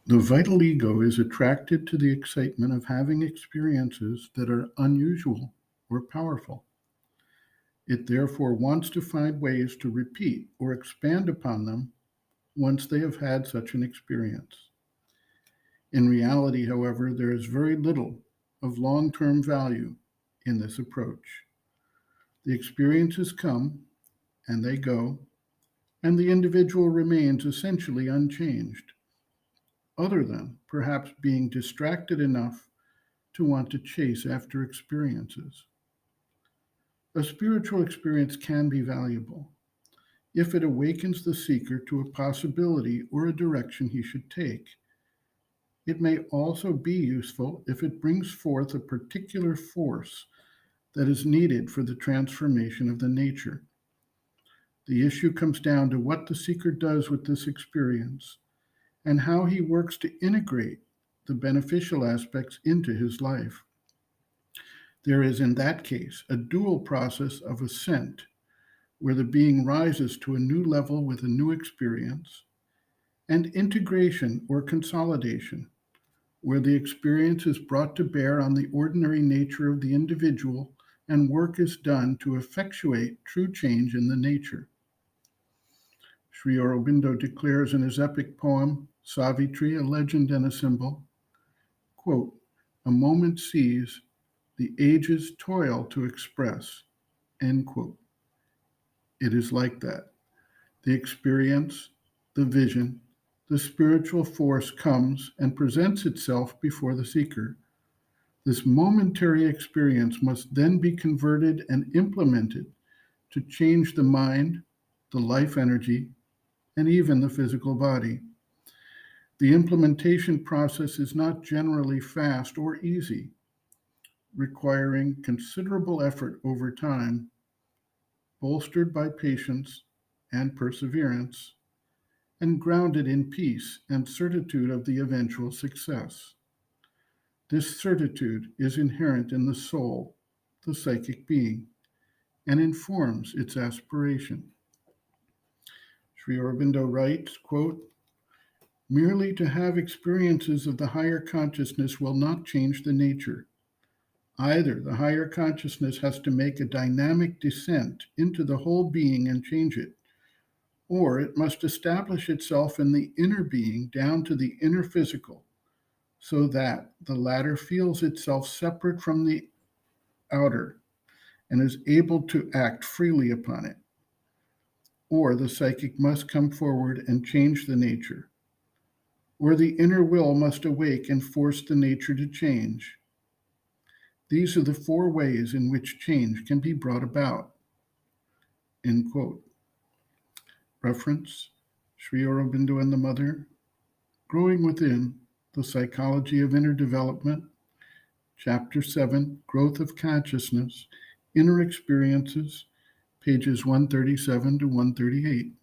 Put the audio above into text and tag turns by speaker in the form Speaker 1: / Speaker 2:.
Speaker 1: The vital ego is attracted to the excitement of having experiences that are unusual or powerful. It therefore wants to find ways to repeat or expand upon them once they have had such an experience. In reality, however, there is very little of long term value in this approach. The experiences come and they go, and the individual remains essentially unchanged, other than perhaps being distracted enough to want to chase after experiences. A spiritual experience can be valuable if it awakens the seeker to a possibility or a direction he should take. It may also be useful if it brings forth a particular force that is needed for the transformation of the nature. The issue comes down to what the seeker does with this experience and how he works to integrate the beneficial aspects into his life. There is, in that case, a dual process of ascent, where the being rises to a new level with a new experience, and integration or consolidation, where the experience is brought to bear on the ordinary nature of the individual and work is done to effectuate true change in the nature. Sri Aurobindo declares in his epic poem, Savitri, a Legend and a Symbol, quote, "A moment sees the ages toil to express," end quote. It is like that. The experience, the vision, the spiritual force comes and presents itself before the seeker. This momentary experience must then be converted and implemented to change the mind, the life energy, and even the physical body. The implementation process is not generally fast or easy, requiring considerable effort over time, bolstered by patience and perseverance, and grounded in peace and certitude of the eventual success. This certitude is inherent in the soul, the psychic being, and informs its aspiration. Sri Aurobindo writes, quote, "Merely to have experiences of the higher consciousness will not change the nature. Either the higher consciousness has to make a dynamic descent into the whole being and change it, or it must establish itself in the inner being down to the inner physical, so that the latter feels itself separate from the outer and is able to act freely upon it. Or the psychic must come forward and change the nature, or the inner will must awake and force the nature to change. These are the four ways in which change can be brought about." End quote. Reference, Sri Aurobindo and the Mother, Growing Within, The Psychology of Inner Development, Chapter 7, Growth of Consciousness, Inner Experiences, pages 137 to 138.